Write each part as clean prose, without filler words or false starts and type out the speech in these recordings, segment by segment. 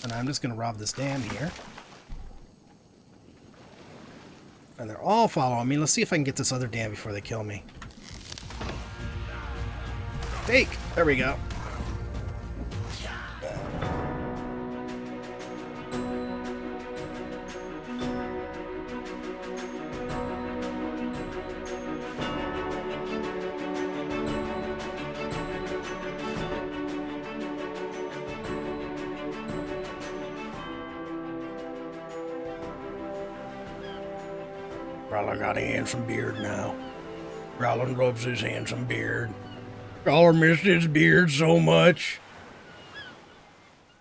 And I'm just going to rob this dam here. And they're all following me. Let's see if I can get this other dam before they kill me. Take! There we go. Growler got a handsome beard now. Growler loves his handsome beard. Growler missed his beard so much.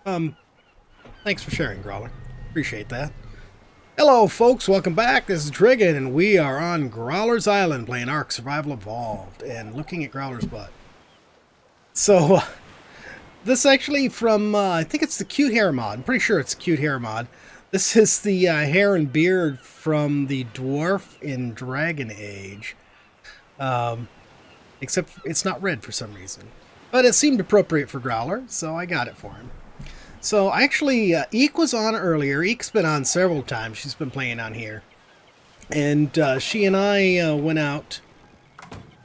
Thanks for sharing, Growler. Appreciate that. Hello, folks. Welcome back. This is Trigan, and we are on Growler's Island playing ARK Survival Evolved and looking at Growler's butt. So, this actually from, I think it's the Cute Hair mod. I'm pretty sure it's the Cute Hair mod. This is the hair and beard from the dwarf in Dragon Age. Except it's not red for some reason. But it seemed appropriate for Growler, so I got it for him. So actually, Eeek was on earlier. Eek's been on several times. She's been playing on here. And she and I went out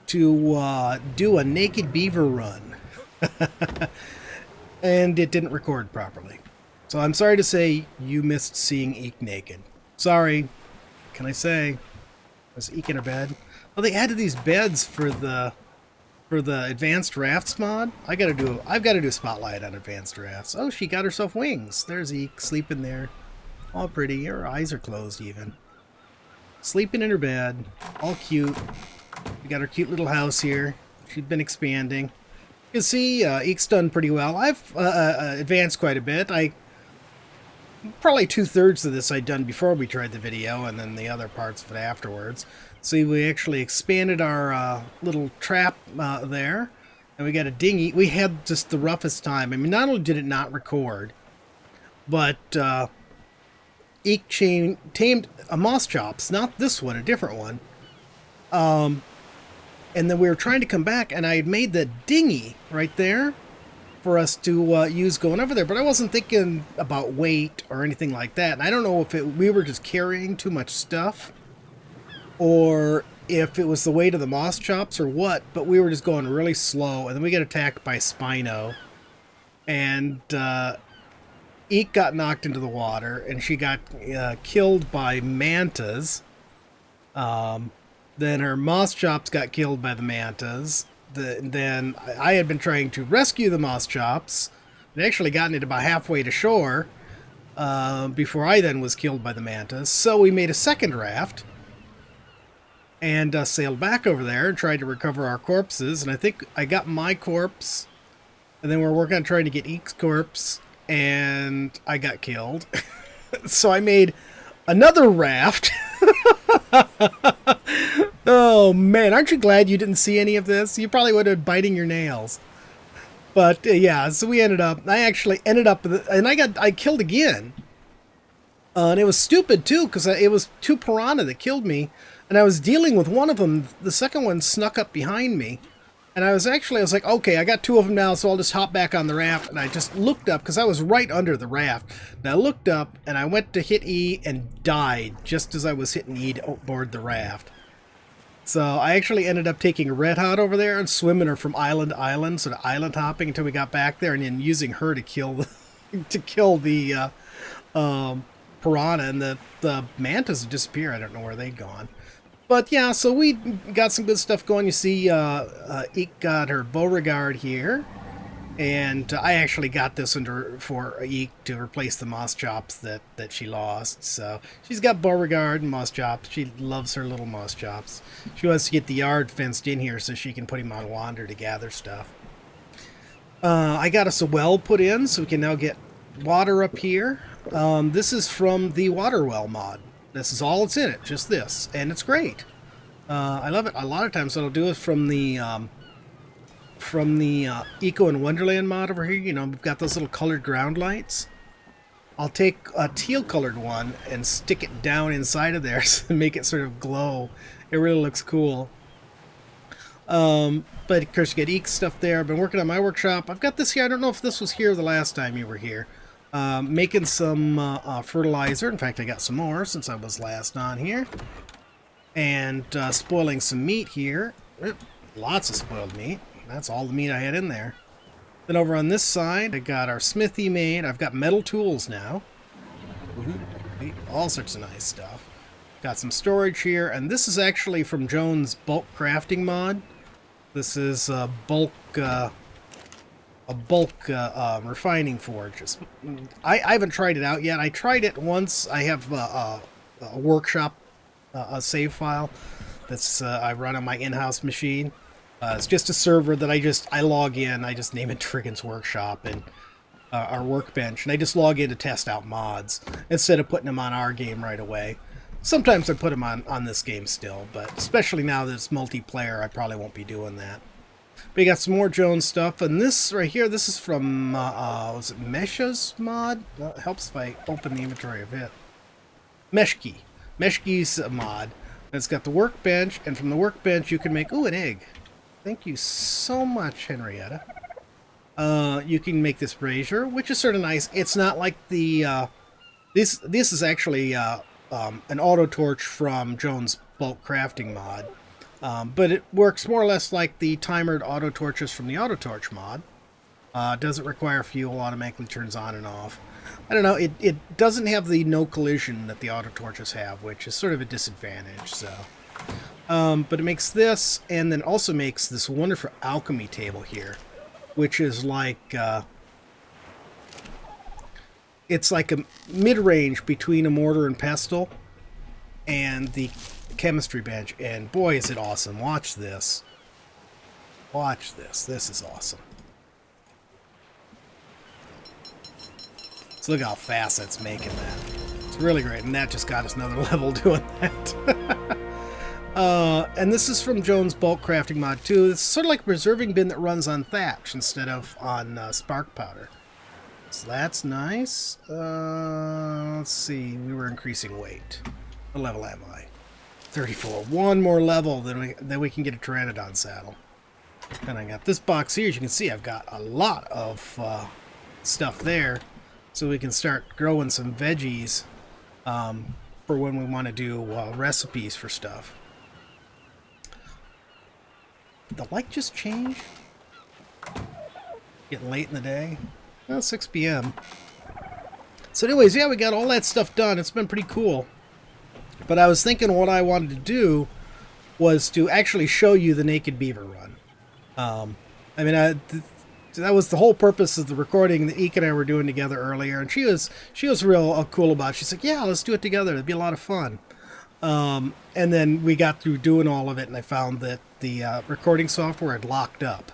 to do a naked beaver run. And it didn't record properly. So I'm sorry to say you missed seeing Eeek naked. Sorry. Can I say? Was Eeek in her bed? Well, they added these beds for the advanced rafts mod. I've got to do a spotlight on advanced rafts. Oh, she got herself wings. There's Eeek sleeping there. All pretty. Her eyes are closed even. Sleeping in her bed. All cute. We got her cute little house here. She's been expanding. You can see Eek's done pretty well. I've advanced quite a bit. Probably 2/3 of this I'd done before we tried the video, and then the other parts of it afterwards. See, we actually expanded our little trap there, and we got a dinghy. We had just the roughest time. I mean, not only did it not record, but Eeek tamed a moss chops, not this one, a different one. And then we were trying to come back, and I had made the dinghy right there for us to use going over there, but I wasn't thinking about weight or anything like that. And I don't know if we were just carrying too much stuff, or if it was the weight of the moss chops or what, but we were just going really slow, and then we got attacked by Spino, and Eeek got knocked into the water, and she got killed by mantas. Then her moss chops got killed by the mantas. Then I had been trying to rescue the moss chops, and actually gotten it about halfway to shore before I then was killed by the mantas. So we made a second raft and sailed back over there and tried to recover our corpses. And I think I got my corpse, and then we're working on trying to get Eek's corpse, and I got killed. So I made another raft. Oh man, aren't you glad you didn't see any of this? You probably would have been biting your nails. But yeah, so we ended up, I killed again. And it was stupid too, because it was two piranha that killed me, and I was dealing with one of them. The second one snuck up behind me, and I was like, okay, I got two of them now, so I'll just hop back on the raft. And I just looked up, because I was right under the raft, and I looked up, and I went to hit E and died just as I was hitting E to board the raft. So I actually ended up taking a Red Hot over there and swimming her from island to island, sort of island hopping until we got back there, and then using her to kill the piranha, and the mantas disappear. I don't know where they'd gone. But yeah, so we got some good stuff going. You see, Eeek got her Beauregard here, and I actually got this for Eeek to replace the moss chops that she lost. So she's got Beauregard and moss chops. She loves her little moss chops. She wants to get the yard fenced in here so she can put him on wander to gather stuff. I got us a well put in, so we can now get water up here. This is from the water well mod. This is all that's in it, just this, and it's great. I love it. A lot of times what I'll do is from the Eco and Wonderland mod over here, you know, we've got those little colored ground lights. I'll take a teal colored one and stick it down inside of there to make it sort of glow. It really looks cool. But of course you get Eek stuff there. I've been working on my workshop. I've got this here. I don't know if this was here the last time you were here. Making some fertilizer. In fact, I got some more since I was last on here. And spoiling some meat here. Lots of spoiled meat. That's all the meat I had in there. Then over on this side, I got our smithy made. I've got metal tools now. All sorts of nice stuff. Got some storage here, and this is actually from Jones' bulk crafting mod. This is a bulk refining forge. I haven't tried it out yet. I tried it once. I have a workshop, a save file that's I run on my in-house machine. It's just a server that I log in. I just name it Trigan's Workshop and our workbench, and I just log in to test out mods instead of putting them on our game right away. Sometimes I put them on this game still, but especially now that it's multiplayer, I probably won't be doing that. But you got some more Jones stuff, and this right here, this is from, was it Mesha's mod? Well, it helps if I open the inventory of it. Meshki's mod. And it's got the workbench, and from the workbench you can make, ooh, an egg. Thank you so much, Henrietta. You can make this brazier, which is sort of nice. It's not like the, this is actually, an auto torch from Jones' bulk crafting mod. But it works more or less like the timered auto torches from the auto torch mod. Doesn't require fuel, automatically turns on and off. I don't know, it doesn't have the no collision that the auto torches have, which is sort of a disadvantage, so. But it makes this, and then also makes this wonderful alchemy table here, which is like, it's like a mid-range between a mortar and pestle and the chemistry bench, and boy is it awesome. Watch this. Watch this. This is awesome. So look how fast that's making that. It's really great, and that just got us another level doing that. And this is from Jones' bulk crafting mod too. It's sort of like a preserving bin that runs on thatch instead of on spark powder. So that's nice. Let's see. We were increasing weight. What level am I? 34. One more level, then we can get a Pteranodon saddle. And I got this box here. As you can see, I've got a lot of stuff there, so we can start growing some veggies for when we want to do recipes for stuff. Did the light just change? Getting late in the day. Well, 6 p.m. So anyways, yeah, we got all that stuff done. It's been pretty cool. But I was thinking what I wanted to do was to actually show you the naked beaver run. I mean, that was the whole purpose of the recording that Eeek and I were doing together earlier. And she was real cool about it. She's like, yeah, let's do it together. It'd be a lot of fun. And then we got through doing all of it, and I found that the recording software had locked up.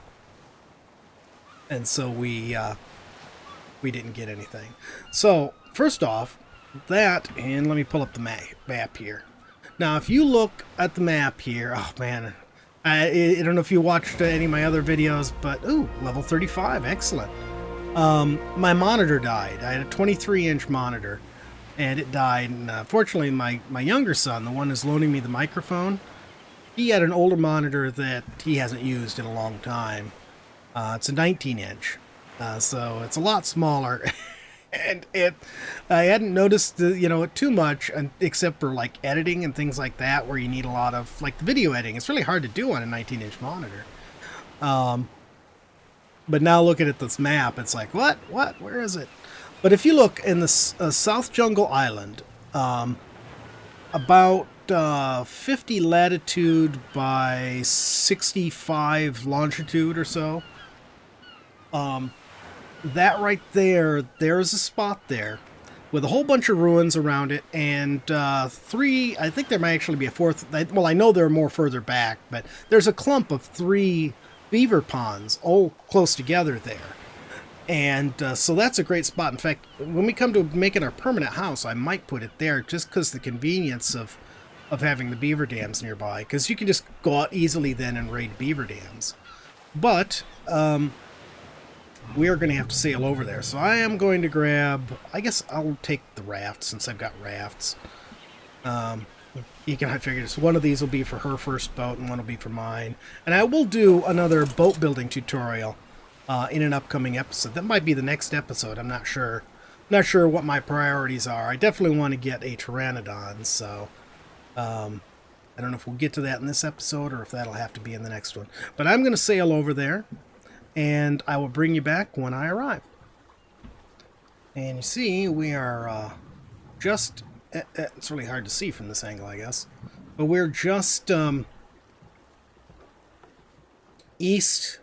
And so we didn't get anything. So, first off, that, and let me pull up the map here. Now, if you look at the map here, oh man, I don't know if you watched any of my other videos, but, ooh, level 35, excellent. My monitor died. I had a 23-inch monitor, and it died, and fortunately, my younger son, the one who's loaning me the microphone, he had an older monitor that he hasn't used in a long time. It's a 19-inch, so it's a lot smaller. And I hadn't noticed, it too much, except for like editing and things like that, where you need a lot of like video editing. It's really hard to do on a 19-inch monitor. But now looking at this map, it's like, what? Where is it? But if you look in the South Jungle Island, about 50 latitude by 65 longitude or so. That right there, there's a spot there with a whole bunch of ruins around it, and I think there might actually be a fourth, well, I know there are more further back, but there's a clump of 3 beaver ponds all close together there. And so that's a great spot. In fact, when we come to making our permanent house, I might put it there just because the convenience of having the beaver dams nearby, because you can just go out easily then and raid beaver dams. But we are going to have to sail over there. So I am going to grab, I guess I'll take the raft since I've got rafts. You can figure this. One of these will be for her first boat and one will be for mine. And I will do another boat building tutorial in an upcoming episode. That might be the next episode, I'm not sure. Not sure what my priorities are. I definitely want to get a Pteranodon, so I don't know if we'll get to that in this episode or if that'll have to be in the next one. But I'm going to sail over there, and I will bring you back when I arrive. And you see, we are just... it's really hard to see from this angle, I guess. But we're just east...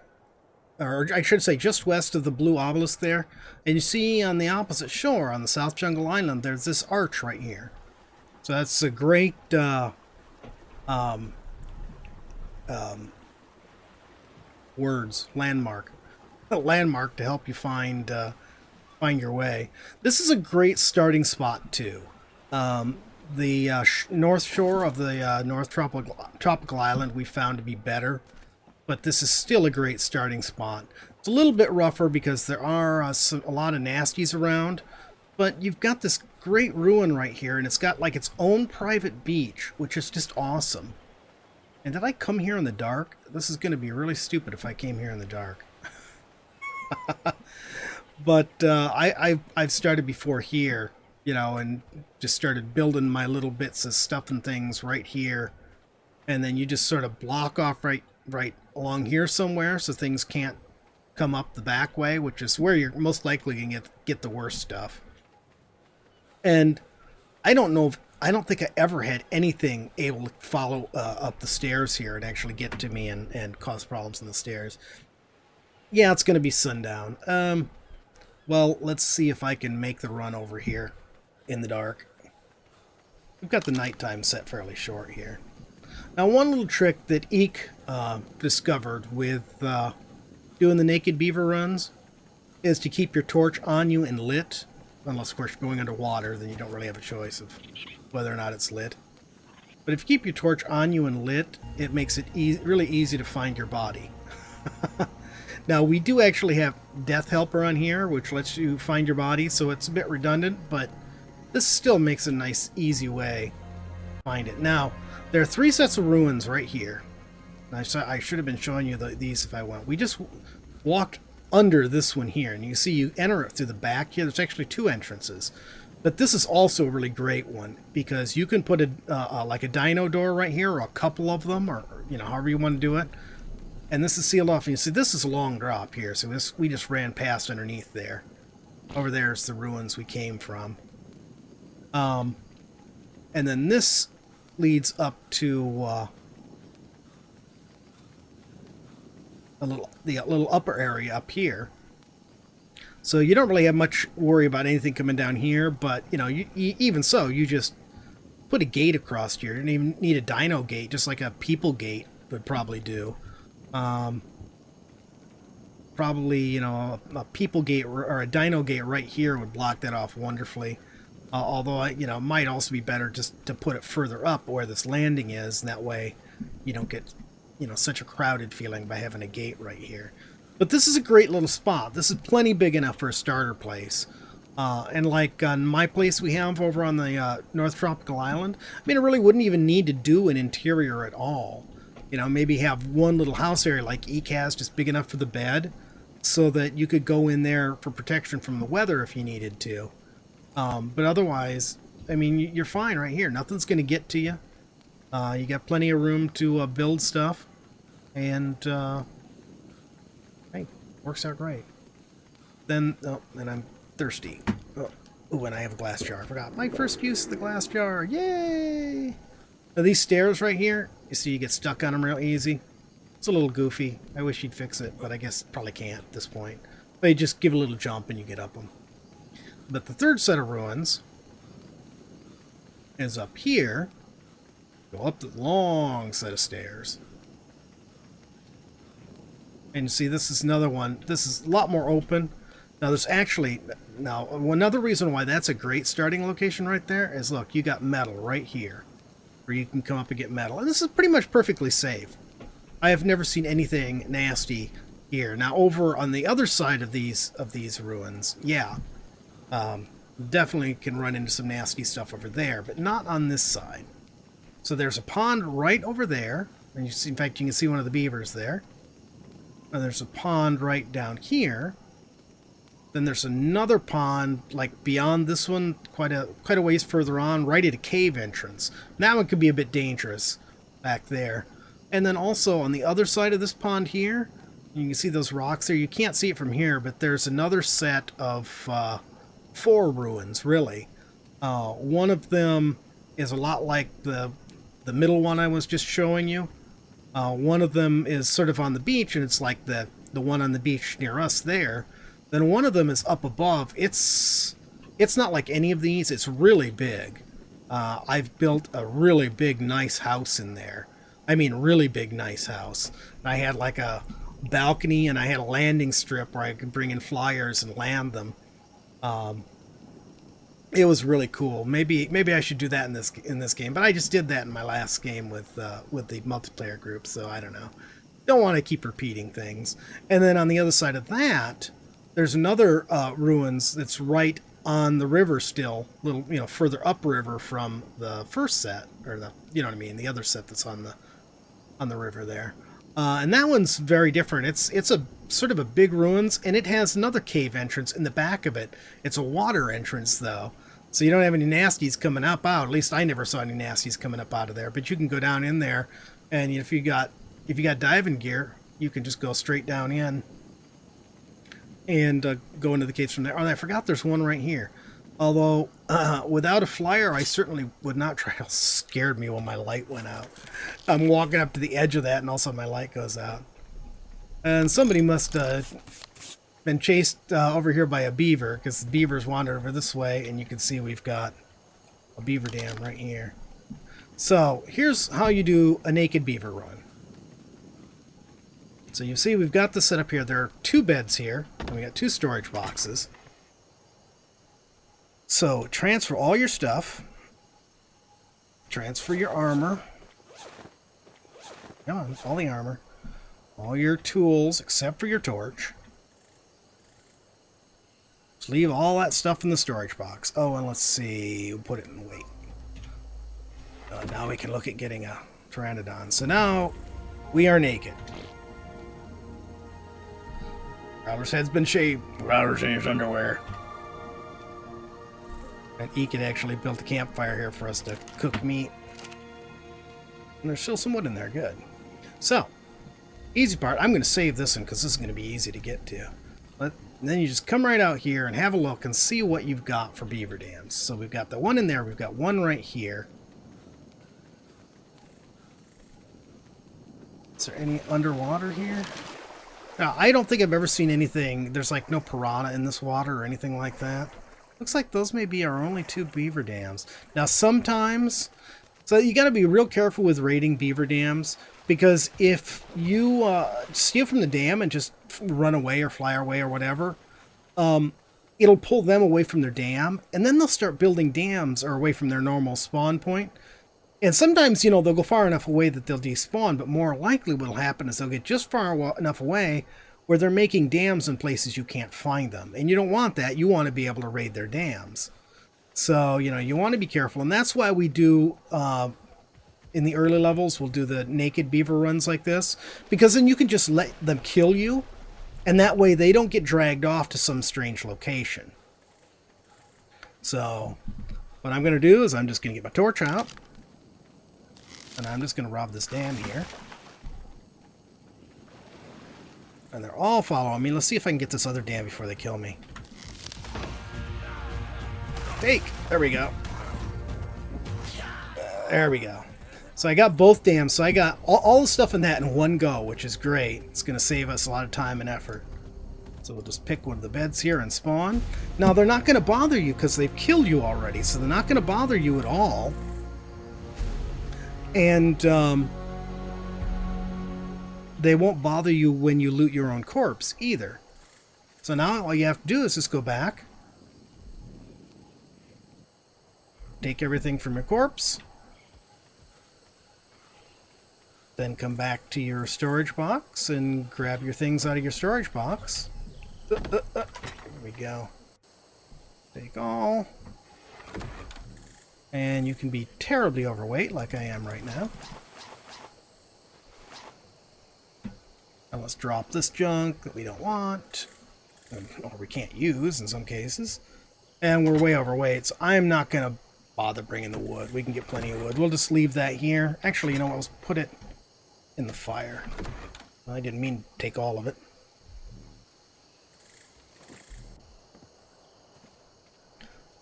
or I should say just west of the blue obelisk there. And you see on the opposite shore, on the South Jungle Island, there's this arch right here. So that's a great landmark. A landmark to help you find your way. This is a great starting spot too. The north shore of the North Tropical Island we found to be better. But this is still a great starting spot. It's a little bit rougher because there are a lot of nasties around, but you've got this great ruin right here, and it's got like its own private beach, which is just awesome. And did I come here in the dark? This is going to be really stupid if I came here in the dark. But I've started before here, you know, and just started building my little bits of stuff and things right here. And then you just sort of block off right along here somewhere so things can't come up the back way, which is where you're most likely going to get the worst stuff. And I don't think I ever had anything able to follow up the stairs here and actually get to me and cause problems in the stairs. Yeah, it's going to be sundown. Well, let's see if I can make the run over here in the dark. We've got the nighttime set fairly short here. Now, one little trick that Eeek discovered with doing the naked beaver runs is to keep your torch on you and lit. Unless, of course, you're going underwater, then you don't really have a choice of whether or not it's lit. But if you keep your torch on you and lit, it makes it really easy to find your body. Now, we do actually have Death Helper on here, which lets you find your body, so it's a bit redundant, but this still makes a nice, easy way to find it. Now, there are 3 sets of ruins right here. I should have been showing you these if I went. We just walked under this one here, and you can see you enter it through the back here. There's actually 2 entrances. But this is also a really great one, because you can put like a dino door right here, or a couple of them, or you know, however you want to do it. And this is sealed off. And you see, this is a long drop here, so we just ran past underneath there. Over there is the ruins we came from. And then this leads up to the little upper area up here. So you don't really have much worry about anything coming down here, but you know, even so, you just put a gate across here. You don't even need a dino gate, just like a people gate would probably do. Probably, you know, a people gate or a dino gate right here would block that off wonderfully. Although, you know, it might also be better just to put it further up where this landing is, and that way you don't get, you know, such a crowded feeling by having a gate right here. But this is a great little spot. This is plenty big enough for a starter place. And like on my place we have over on the North Tropical Island, I mean, it really wouldn't even need to do an interior at all. You know, maybe have one little house area like Eeek has, just big enough for the bed, so that you could go in there for protection from the weather if you needed to. But otherwise, I mean, you're fine right here. Nothing's going to get to you. You got plenty of room to build stuff. And, hey, works out great. Then I'm thirsty. Oh, and I have a glass jar. I forgot. My first use of the glass jar. Yay! Now, these stairs right here, you see you get stuck on them real easy. It's a little goofy. I wish you'd fix it, but I guess probably can't at this point. But you just give a little jump and you get up them. But the third set of ruins is up here. Go up the long set of stairs. And you see, this is another one. This is a lot more open. Now, there's actually... Now, another reason why that's a great starting location right there is, look, you got metal right here, where you can come up and get metal. And this is pretty much perfectly safe. I have never seen anything nasty here. Now, over on the other side of these ruins, yeah, definitely can run into some nasty stuff over there, but not on this side. So there's a pond right over there, and you see, in fact, you can see one of the beavers there. And there's a pond right down here. Then there's another pond, like beyond this one, quite a ways further on, right at a cave entrance. That one could be a bit dangerous back there. And then also on the other side of this pond here, you can see those rocks there. You can't see it from here, but there's another set of 4 ruins, really. One of them is a lot like the middle one I was just showing you. One of them is sort of on the beach, and it's like the one on the beach near us there. Then one of them is up above. It's not like any of these. It's really big. I've built a really big, nice house in there. I mean, really big, nice house. I had like a balcony, and I had a landing strip where I could bring in flyers and land them. It was really cool. Maybe I should do that in this game, but I just did that in my last game with the multiplayer group, so I don't know. Don't want to keep repeating things. And then on the other side of that, there's another ruins that's right on the river still, little further upriver from the first set, or the other set that's on the river there. And that one's very different. It's a sort of a big ruins, and it has another cave entrance in the back of it. It's a water entrance though, so you don't have any nasties coming up out. At least I never saw any nasties coming up out of there. But you can go down in there, and if you got diving gear, you can just go straight down in and go into the caves from there. Oh, I forgot there's one right here. Although, without a flyer, I certainly would not try. It scared me when my light went out. I'm walking up to the edge of that, and also my light goes out. And somebody must have been chased over here by a beaver, because the beavers wandered over this way, and you can see we've got a beaver dam right here. So, here's how you do a naked beaver run. So you see we've got this set up here. There are 2 beds here, and we got 2 storage boxes. So transfer all your stuff. Transfer your armor. Come on, all the armor. All your tools, except for your torch. Just leave all that stuff in the storage box. Oh, and let's see. We'll put it in weight. Now we can look at getting a pteranodon. So now we are naked. Growler's head's been shaved. Growler's in his underwear. And Eeek had actually built a campfire here for us to cook meat. And there's still some wood in there. Good. So, easy part. I'm going to save this one because this is going to be easy to get to. But then you just come right out here and have a look and see what you've got for beaver dams. So we've got the one in there. We've got one right here. Is there any underwater here? Now, I don't think I've ever seen anything. There's like no piranha in this water or anything like that. Looks like those may be our only 2 beaver dams. Now, sometimes, so you got to be real careful with raiding beaver dams, because if you steal from the dam and just run away or fly away or whatever, it'll pull them away from their dam, and then they'll start building dams or away from their normal spawn point. And sometimes, they'll go far enough away that they'll despawn, but more likely what'll happen is they'll get just far enough away where they're making dams in places you can't find them. And you don't want that. You want to be able to raid their dams. So, you want to be careful. And that's why we do, in the early levels, we'll do the naked beaver runs like this. Because then you can just let them kill you. And that way they don't get dragged off to some strange location. So, what I'm going to do is I'm just going to get my torch out. And I'm just going to rob this dam here. And they're all following me. Let's see if I can get this other dam before they kill me. Take! There we go. There we go. So I got both dams. So I got all the stuff in that in one go, which is great. It's going to save us a lot of time and effort. So we'll just pick one of the beds here and spawn. Now they're not going to bother you because they've killed you already. So they're not going to bother you at all. And they won't bother you when you loot your own corpse either. So now all you have to do is just go back, take everything from your corpse, then come back to your storage box and grab your things out of your storage box. There we go. Take all. And you can be terribly overweight like I am right now. And let's drop this junk that we don't want. or we can't use in some cases. And we're way overweight, so I'm not going to bother bringing the wood. We can get plenty of wood. We'll just leave that here. Actually, you know what? Let's put it in the fire. I didn't mean to take all of it.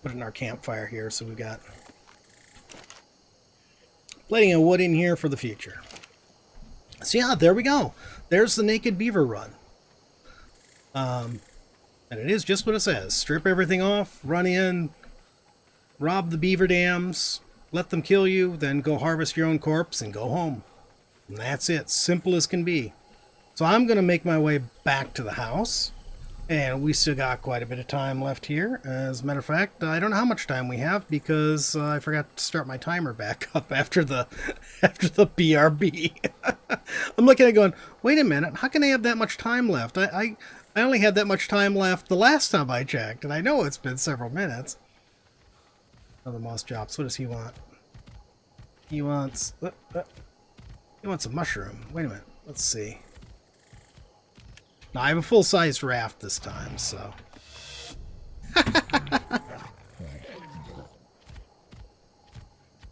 Put it in our campfire here, so we've got plenty of wood in here for the future. So yeah, there we go. There's the naked beaver run. And it is just what it says. Strip everything off, run in, rob the beaver dams, let them kill you, then go harvest your own corpse and go home. And that's it. Simple as can be. So I'm going to make my way back to the house. And we still got quite a bit of time left here. As a matter of fact, I don't know how much time we have because I forgot to start my timer back up after the BRB. I'm looking at it going, wait a minute, how can I have that much time left? I only had that much time left the last time I checked, and I know it's been several minutes. Another moss chops. What does he want? He wants a mushroom. Wait a minute. Let's see. Now, I have a full-sized raft this time, so.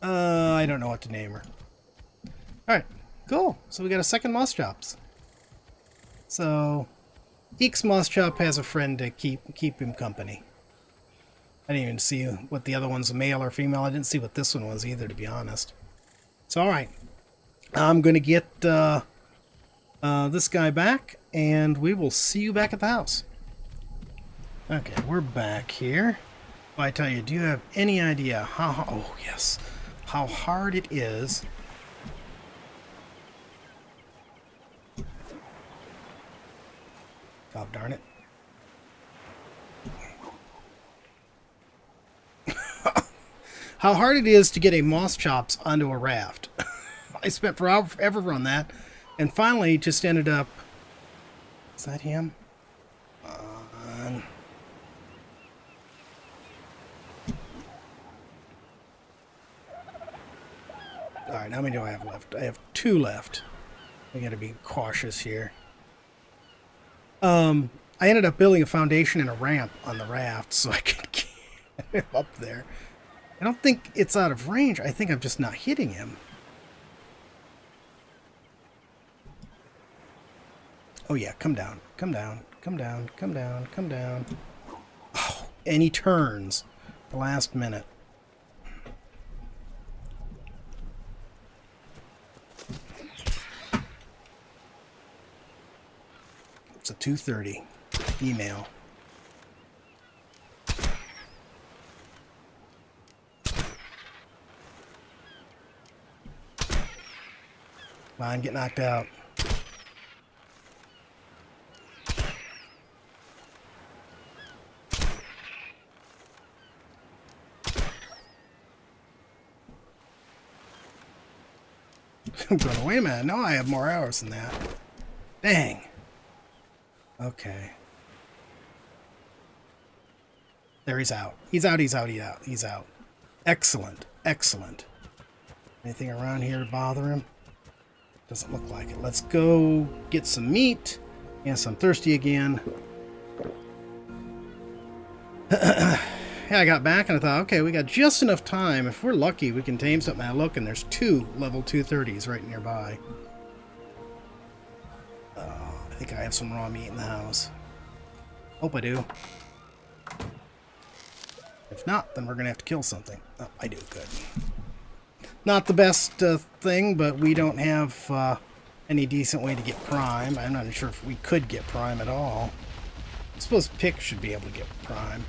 I don't know what to name her. Alright, cool. So we got a second moss chops. So, Eek's moss chop has a friend to keep him company. I didn't even see what the other one's, male or female. I didn't see what this one was either, to be honest. So, alright. I'm going to get this guy back, and we will see you back at the house. Okay, we're back here. Well, I tell you, do you have any idea how... Oh, yes. How hard it is... God darn it. How hard it is to get a moss chops onto a raft. I spent forever on that, and finally just ended up... Is that him? Alright, how many do I have left? I have 2 left. I gotta be cautious here. I ended up building a foundation and a ramp on the raft so I could get him up there. I don't think it's out of range. I think I'm just not hitting him. Oh yeah, come down, come down, come down, come down, come down. Oh, and he turns the last minute. It's a 2:30 email. Come on, get knocked out. I'm going, wait a minute, no, I have more hours than that. Dang. Okay. There, he's out. He's out, he's out, he's out, he's out. Excellent, excellent. Anything around here to bother him? Doesn't look like it. Let's go get some meat. Yes, I'm thirsty again. Yeah, I got back and I thought, okay, we got just enough time. If we're lucky, we can tame something. I look and there's 2 level 230s right nearby. I think I have some raw meat in the house. Hope I do. If not, then we're going to have to kill something. Oh, I do. Good. Not the best thing, but we don't have any decent way to get prime. I'm not sure if we could get prime at all. I suppose Pick should be able to get prime.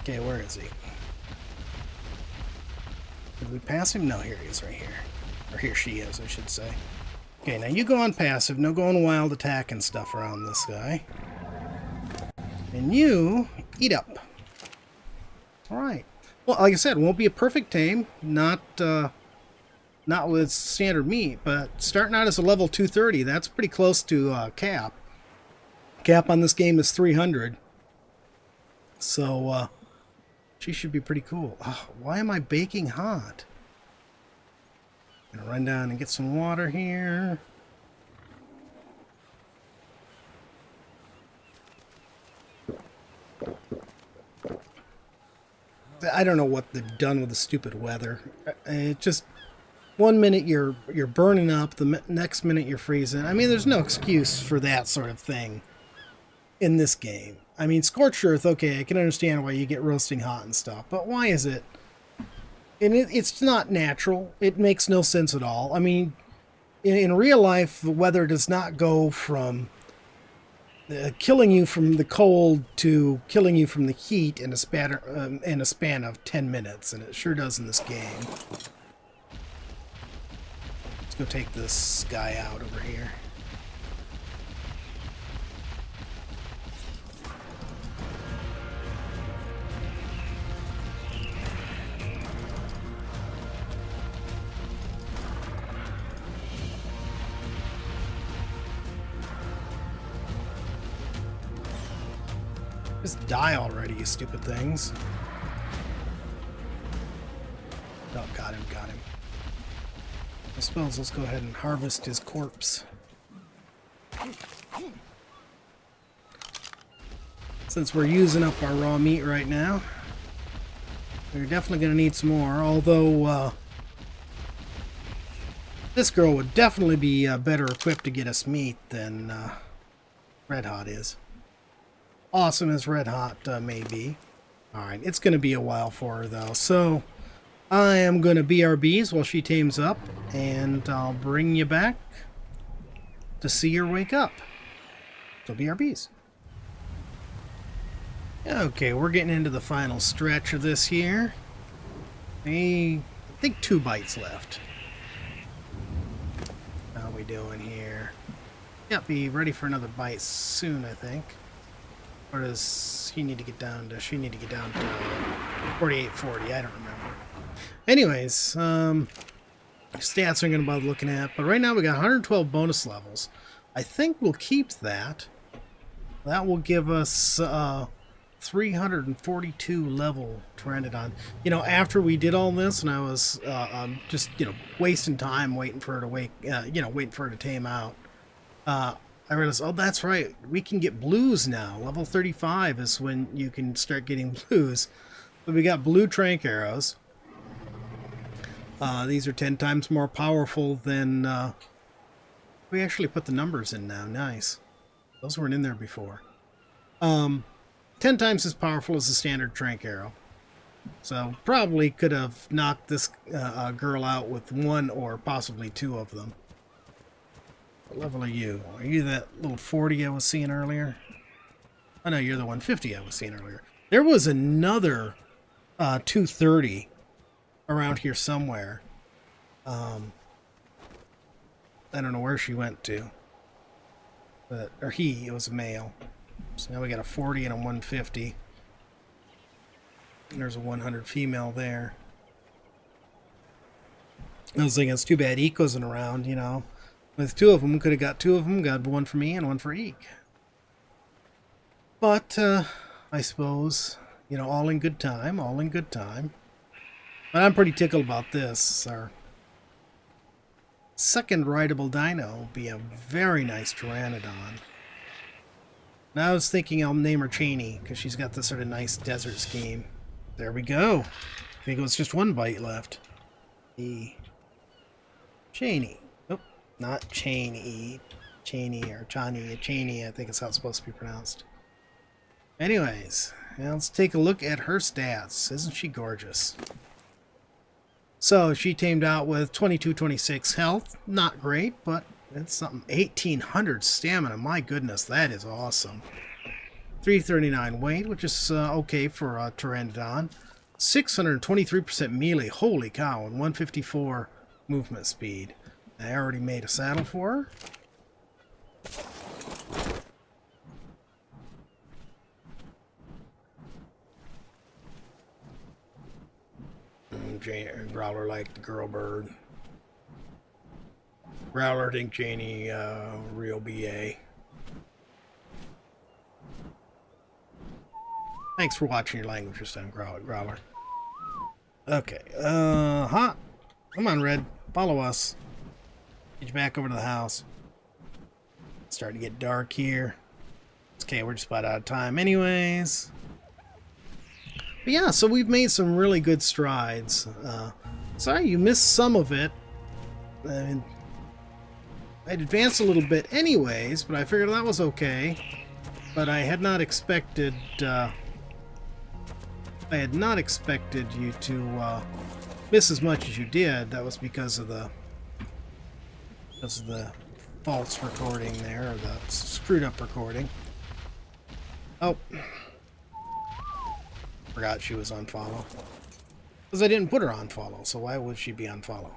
Okay, where is he? Did we pass him? No, here he is right here. Or here she is, I should say. Okay, now you go on passive. No going wild attack and stuff around this guy. And you eat up. Alright. Well, like I said, it won't be a perfect tame. Not with standard meat, but starting out as a level 230, that's pretty close to cap. Cap on this game is 300. So, she should be pretty cool. Oh, why am I baking hot? Gonna run down and get some water here. I don't know what they've done with the stupid weather. It just, one minute you're burning up, the next minute you're freezing. I mean, there's no excuse for that sort of thing in this game. I mean, scorched earth, okay, I can understand why you get roasting hot and stuff, but why is it? And it's not natural. It makes no sense at all. I mean, in real life, the weather does not go from killing you from the cold to killing you from the heat in a span of 10 minutes, and it sure does in this game. Let's go take this guy out over here. Just die already, you stupid things. Oh, got him, got him. I suppose let's go ahead and harvest his corpse. Since we're using up our raw meat right now, we're definitely going to need some more, although this girl would definitely be better equipped to get us meat than Red Hot is. Awesome as Red Hot may be. Alright, it's going to be a while for her though, so I am going to BRBs while she tames up, and I'll bring you back to see her wake up. So BRBs. Okay, we're getting into the final stretch of this here. I think 2 bites left. How are we doing here? Yep, be ready for another bite soon, I think. Or does he need to get down to... She need to get down to 4840. I don't remember. Anyways, stats aren't going to bother looking at. But right now we got 112 bonus levels. I think we'll keep that. That will give us 342 level Pteranodon. You know, after we did all this, and I was just, you know, wasting time waiting for her to wake... waiting for her to tame out. I realized, oh, that's right. We can get blues now. Level 35 is when you can start getting blues. But we got blue trank arrows. These are 10 times more powerful than... we actually put the numbers in now. Nice. Those weren't in there before. 10 times as powerful as the standard trank arrow. So probably could have knocked this girl out with 1 or possibly 2 of them. What level are you? Are you that little 40 I was seeing earlier? Oh no, you're the 150 I was seeing earlier. There was another 230 around here somewhere. I don't know where she went to. But, or he, it was a male. So now we got a 40 and a 150. And there's a 100 female there. I was thinking it's too bad Eeek wasn't around, you know. With 2 of them, could have got 2 of them, got 1 for me and 1 for Eeek. But, I suppose, you know, all in good time, all in good time. But I'm pretty tickled about this. Our second rideable dino will be a very nice Pteranodon. Now I was thinking I'll name her Cheney, because she's got this sort of nice desert scheme. There we go. I think it was just 1 bite left. The Cheney. Not Cheney, Cheney or Chani, Cheney, I think it's how it's supposed to be pronounced. Anyways, now let's take a look at her stats. Isn't she gorgeous? So she tamed out with 2226 health. Not great, but it's something. 1800 stamina. My goodness, that is awesome. 339 weight, which is okay for a Pteranodon. 623% melee. Holy cow, and 154 movement speed. I already made a saddle for her. Growler liked the girl bird. Growler think Janie real BA. Thanks for watching your language this time, Growler. Okay, come on, Red. Follow us. Get you back over to the house. It's starting to get dark here. It's okay, we're just about out of time anyways. But yeah, so we've made some really good strides. Sorry you missed some of it. I mean, I'd advanced a little bit anyways, but I figured that was okay. But I had not expected you to miss as much as you did. That was because of the false recording there, or the screwed up recording. Oh, forgot she was on follow. Because I didn't put her on follow, so why would she be on follow?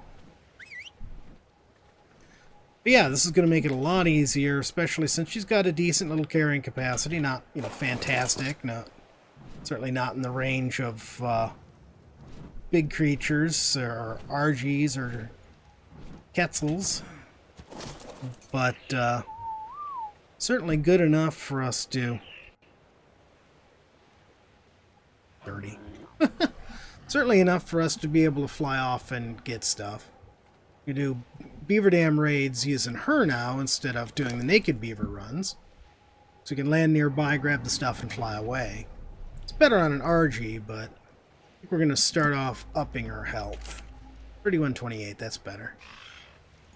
But yeah, this is going to make it a lot easier, especially since she's got a decent little carrying capacity. Not, you know, fantastic. No, certainly not in the range of big creatures or RGs or Quetzals. But certainly good enough for us to... 30. Certainly enough for us to be able to fly off and get stuff. You do beaver dam raids using her now instead of doing the naked beaver runs. So you can land nearby, grab the stuff, and fly away. It's better on an RG, but I think we're going to start off upping her health. 3128, that's better.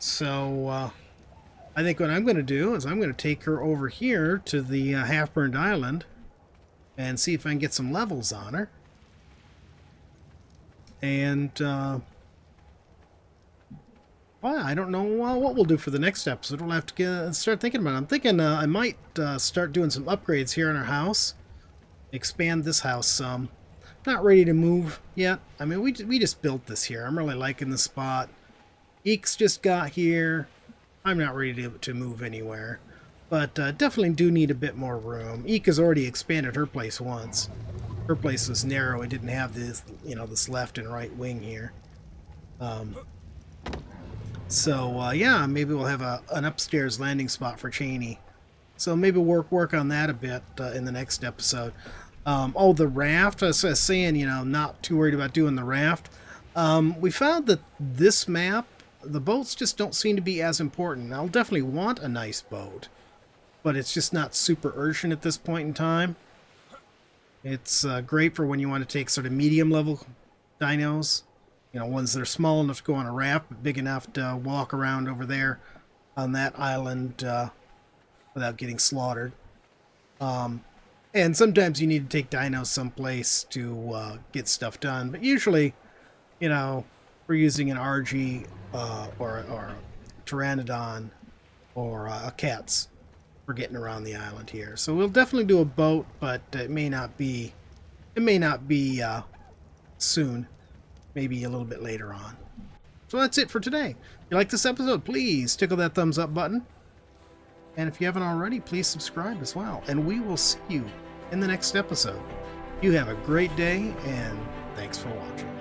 So I think what I'm going to do is I'm going to take her over here to the half-burned island and see if I can get some levels on her. And well, I don't know what we'll do for the next episode. We'll have to start thinking about it. I'm thinking I might start doing some upgrades here in our house. Expand this house some. Not ready to move yet. I mean, we just built this here. I'm really liking the spot. Eek's just got here. I'm not ready to move anywhere. But definitely do need a bit more room. Eeek has already expanded her place once. Her place was narrow. It didn't have this, you know, this left and right wing here. So yeah, maybe we'll have an upstairs landing spot for Cheney. So maybe work on that a bit in the next episode. Oh, the raft. I was saying, you know, not too worried about doing the raft. We found that this map, the boats just don't seem to be as important. I'll definitely want a nice boat, but it's just not super urgent at this point in time. It's great for when you want to take sort of medium level dinos. You know, ones that are small enough to go on a raft, but big enough to walk around over there on that island without getting slaughtered. And sometimes you need to take dinos someplace to get stuff done. But usually, you know, we're using an RG or a Pteranodon or a Ketz for getting around the island here. So we'll definitely do a boat, but it may not be soon. Maybe a little bit later on. So that's it for today. If you like this episode, please tickle that thumbs up button. And if you haven't already, please subscribe as well. And we will see you in the next episode. You have a great day, and thanks for watching.